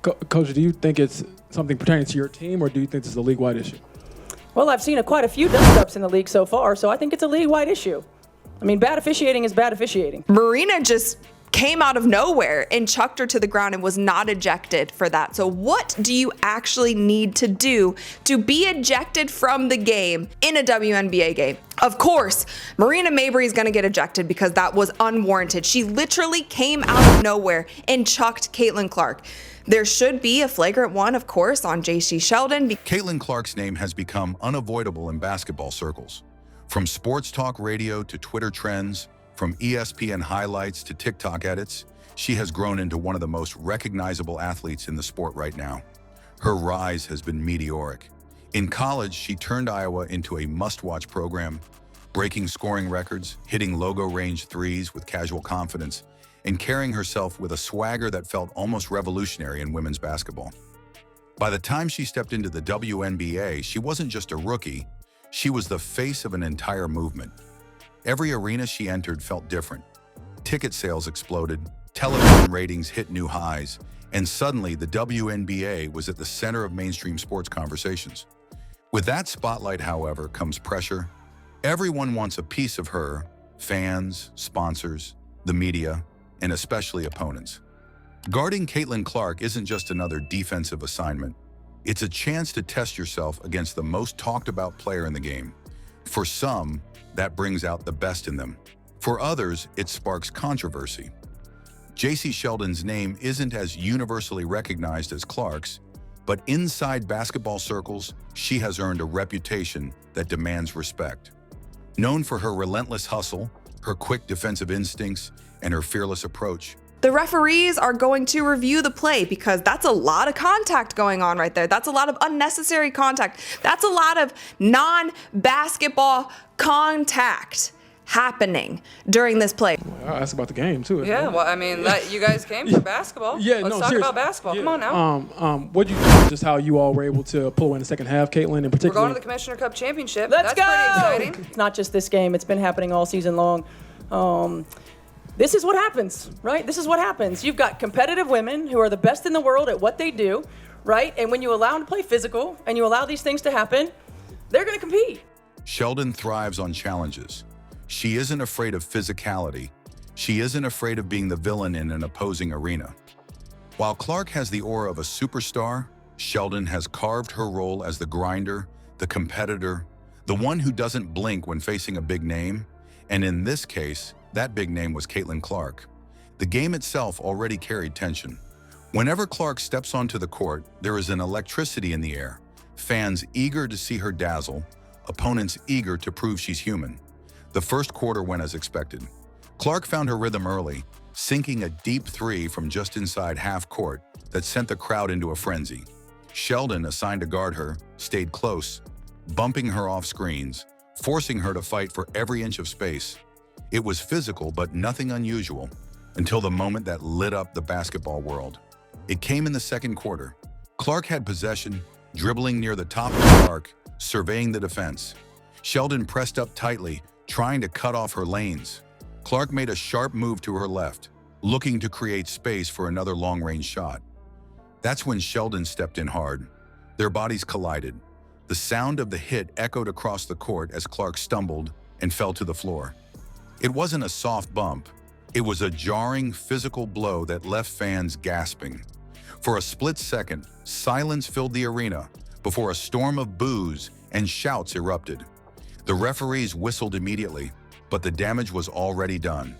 Coach, do you think it's something pertaining to your team, or do you think this is a league-wide issue? Well, I've seen quite a few dust-ups in the league so far, so I think it's a league-wide issue. I mean, bad officiating is bad officiating. Marina just came out of nowhere and chucked her to the ground and was not ejected for that. So what do you actually need to do to be ejected from the game in a WNBA game? Of course, Marina Mabrey is going to get ejected because that was unwarranted. She literally came out of nowhere and chucked Caitlin Clark. There should be a flagrant one, of course, on Jacy Sheldon. Caitlin Clark's name has become unavoidable in basketball circles. From sports talk radio to Twitter trends, from ESPN highlights to TikTok edits, she has grown into one of the most recognizable athletes in the sport right now. Her rise has been meteoric. In college, she turned Iowa into a must-watch program, breaking scoring records, hitting logo-range threes with casual confidence, and carrying herself with a swagger that felt almost revolutionary in women's basketball. By the time she stepped into the WNBA, she wasn't just a rookie, she was the face of an entire movement. Every arena she entered felt different. Ticket sales exploded, television ratings hit new highs, and suddenly the WNBA was at the center of mainstream sports conversations. With that spotlight, however, comes pressure. Everyone wants a piece of her: fans, sponsors, the media, and especially opponents. Guarding Caitlin Clark isn't just another defensive assignment. It's a chance to test yourself against the most talked about player in the game. For some, that brings out the best in them. For others, it sparks controversy. Jacy Sheldon's name isn't as universally recognized as Clark's, but inside basketball circles, she has earned a reputation that demands respect. Known for her relentless hustle, her quick defensive instincts, and her fearless approach, the referees are going to review the play because that's a lot of contact going on right there. That's a lot of unnecessary contact. That's a lot of non-basketball contact happening during this play. Well, I'll ask about the game, too. Yeah, well, I mean, you guys came for basketball. Yeah, Let's no, talk seriously. about basketball. Yeah. Come on now. What do you think, just how you all were able to pull away in the second half, Caitlin, in We're particular? going to the Commissioner Cup Championship. Let's That's go! pretty exciting. It's not just this game. It's been happening all season long. This is what happens, right? This is what happens. You've got competitive women who are the best in the world at what they do, right? And when you allow them to play physical and you allow these things to happen, they're going to compete. Sheldon thrives on challenges. She isn't afraid of physicality. She isn't afraid of being the villain in an opposing arena. While Clark has the aura of a superstar, Sheldon has carved her role as the grinder, the competitor, the one who doesn't blink when facing a big name. And in this case, that big name was Caitlin Clark. The game itself already carried tension. Whenever Clark steps onto the court, there is an electricity in the air. Fans eager to see her dazzle, opponents eager to prove she's human. The first quarter went as expected. Clark found her rhythm early, sinking a deep three from just inside half court that sent the crowd into a frenzy. Sheldon, assigned to guard her, stayed close, bumping her off screens, forcing her to fight for every inch of space. It was physical, but nothing unusual, until the moment that lit up the basketball world. It came in the second quarter. Clark had possession, dribbling near the top of the arc, surveying the defense. Sheldon pressed up tightly, trying to cut off her lanes. Clark made a sharp move to her left, looking to create space for another long-range shot. That's when Sheldon stepped in hard. Their bodies collided. The sound of the hit echoed across the court as Clark stumbled and fell to the floor. It wasn't a soft bump. It was a jarring, physical blow that left fans gasping. For a split second, silence filled the arena before a storm of boos and shouts erupted. The referees whistled immediately, but the damage was already done.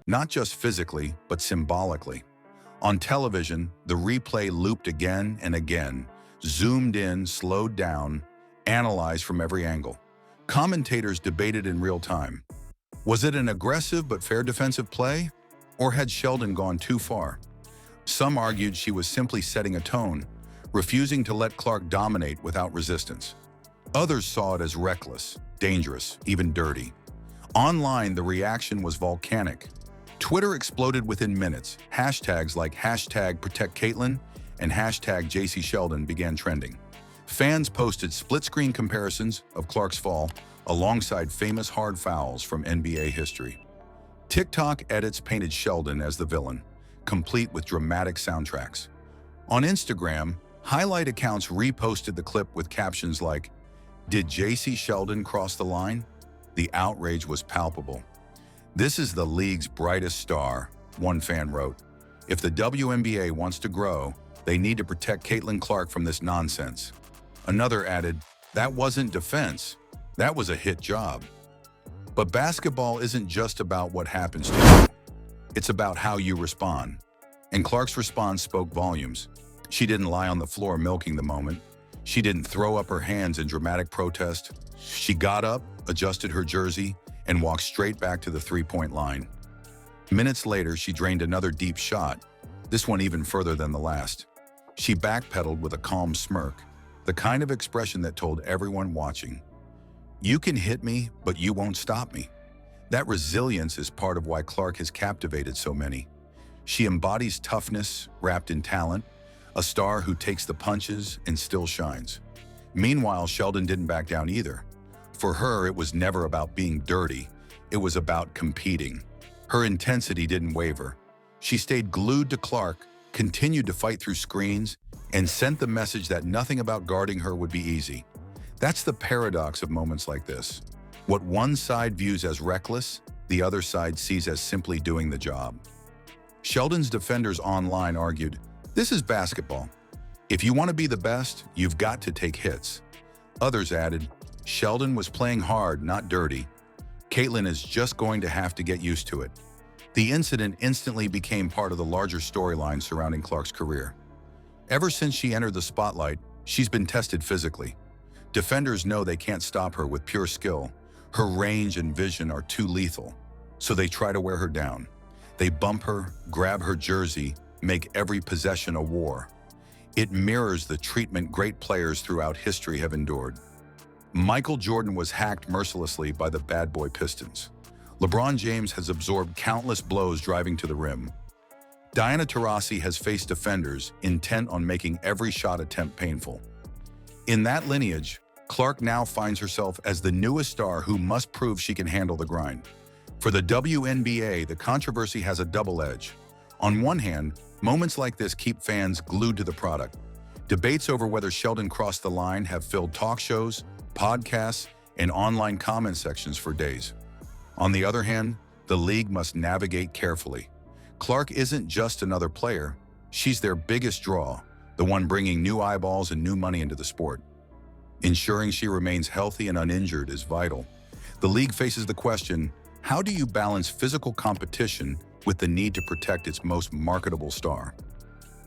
Not just physically, but symbolically. On television, the replay looped again and again, zoomed in, slowed down, analyzed from every angle. Commentators debated in real time. Was it an aggressive but fair defensive play? Or had Sheldon gone too far? Some argued she was simply setting a tone, refusing to let Clark dominate without resistance. Others saw it as reckless, dangerous, even dirty. Online, the reaction was volcanic. Twitter exploded within minutes. Hashtags like #ProtectCaitlin and #Jacy Sheldon began trending. Fans posted split-screen comparisons of Clark's fall alongside famous hard fouls from NBA history. TikTok edits painted Sheldon as the villain, complete with dramatic soundtracks. On Instagram, highlight accounts reposted the clip with captions like, "Did Jacy Sheldon cross the line?" The outrage was palpable. "This is the league's brightest star," one fan wrote. "If the WNBA wants to grow, they need to protect Caitlin Clark from this nonsense." Another added, "That wasn't defense. That was a hit job." But basketball isn't just about what happens to you. It's about how you respond. And Clark's response spoke volumes. She didn't lie on the floor milking the moment. She didn't throw up her hands in dramatic protest. She got up, adjusted her jersey, and walked straight back to the three-point line. Minutes later, she drained another deep shot, this one even further than the last. She backpedaled with a calm smirk, the kind of expression that told everyone watching, "You can hit me, but you won't stop me." That resilience is part of why Clark has captivated so many. She embodies toughness wrapped in talent, a star who takes the punches and still shines. Meanwhile, Sheldon didn't back down either. For her, it was never about being dirty. It was about competing. Her intensity didn't waver. She stayed glued to Clark, continued to fight through screens, and sent the message that nothing about guarding her would be easy. That's the paradox of moments like this. What one side views as reckless, the other side sees as simply doing the job. Sheldon's defenders online argued, "This is basketball. If you want to be the best, you've got to take hits." Others added, "Sheldon was playing hard, not dirty. Caitlin is just going to have to get used to it." The incident instantly became part of the larger storyline surrounding Clark's career. Ever since she entered the spotlight, she's been tested physically. Defenders know they can't stop her with pure skill. Her range and vision are too lethal, so they try to wear her down. They bump her, grab her jersey, make every possession a war. It mirrors the treatment great players throughout history have endured. Michael Jordan was hacked mercilessly by the bad boy Pistons. LeBron James has absorbed countless blows driving to the rim. Diana Taurasi has faced defenders intent on making every shot attempt painful. In that lineage, Clark now finds herself as the newest star who must prove she can handle the grind. For the WNBA, the controversy has a double edge. On one hand, moments like this keep fans glued to the product. Debates over whether Sheldon crossed the line have filled talk shows, podcasts, and online comment sections for days. On the other hand, the league must navigate carefully. Clark isn't just another player, she's their biggest draw, the one bringing new eyeballs and new money into the sport. Ensuring she remains healthy and uninjured is vital. The league faces the question, how do you balance physical competition with the need to protect its most marketable star?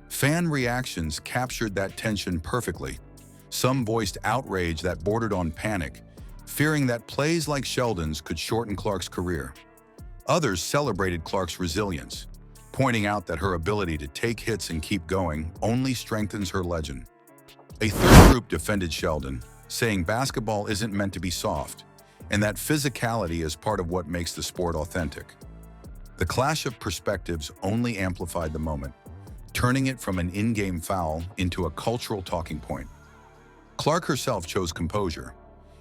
Fan reactions captured that tension perfectly. Some voiced outrage that bordered on panic, fearing that plays like Sheldon's could shorten Clark's career. Others celebrated Clark's resilience, pointing out that her ability to take hits and keep going only strengthens her legend. A third group defended Sheldon, saying basketball isn't meant to be soft, and that physicality is part of what makes the sport authentic. The clash of perspectives only amplified the moment, turning it from an in-game foul into a cultural talking point. Clark herself chose composure.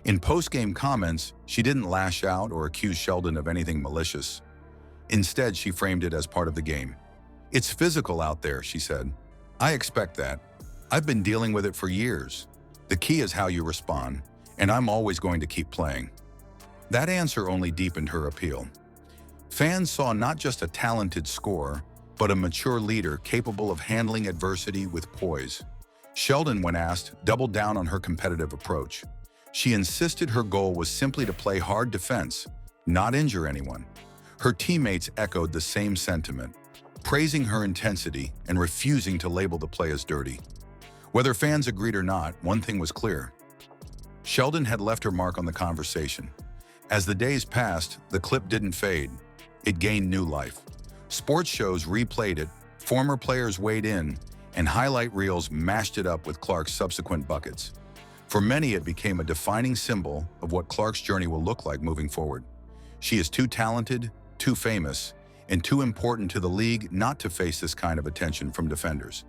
In post-game comments, she didn't lash out or accuse Sheldon of anything malicious. Instead, she framed it as part of the game. "It's physical out there," she said. "I expect that. I've been dealing with it for years. The key is how you respond, and I'm always going to keep playing." That answer only deepened her appeal. Fans saw not just a talented scorer, but a mature leader capable of handling adversity with poise. Sheldon, when asked, doubled down on her competitive approach. She insisted her goal was simply to play hard defense, not injure anyone. Her teammates echoed the same sentiment, praising her intensity and refusing to label the play as dirty. Whether fans agreed or not, one thing was clear. Sheldon had left her mark on the conversation. As the days passed, the clip didn't fade. It gained new life. Sports shows replayed it, former players weighed in, and highlight reels mashed it up with Clark's subsequent buckets. For many, it became a defining symbol of what Clark's journey will look like moving forward. She is too talented, too famous, and too important to the league not to face this kind of attention from defenders.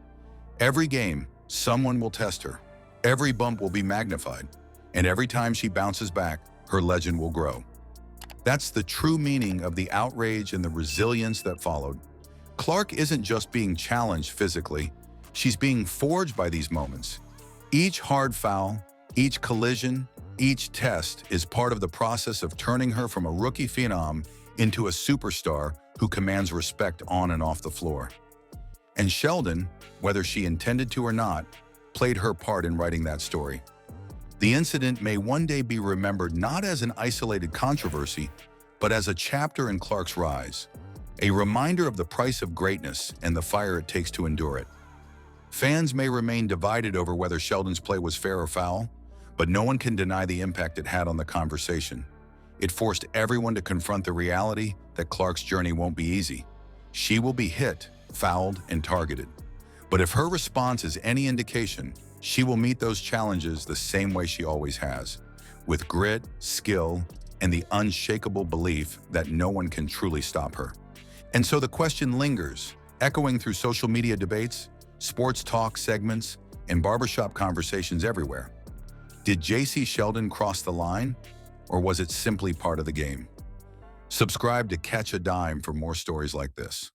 Every game, someone will test her. Every bump will be magnified, and every time she bounces back, her legend will grow. That's the true meaning of the outrage and the resilience that followed. Clark isn't just being challenged physically, She's being forged by these moments. Each hard foul, each collision, each test is part of the process of turning her from a rookie phenom into a superstar who commands respect on and off the floor. And Sheldon, whether she intended to or not, played her part in writing that story. The incident may one day be remembered not as an isolated controversy, but as a chapter in Clark's rise, a reminder of the price of greatness and the fire it takes to endure it. Fans may remain divided over whether Sheldon's play was fair or foul, but no one can deny the impact it had on the conversation. It forced everyone to confront the reality that Clark's journey won't be easy. She will be hit, fouled, and targeted. But if her response is any indication, she will meet those challenges the same way she always has, with grit, skill, and the unshakable belief that no one can truly stop her. And so the question lingers, echoing through social media debates, sports talk segments, and barbershop conversations everywhere. Did Jacy Sheldon cross the line, or was it simply part of the game? Subscribe to Catch a Dime for more stories like this.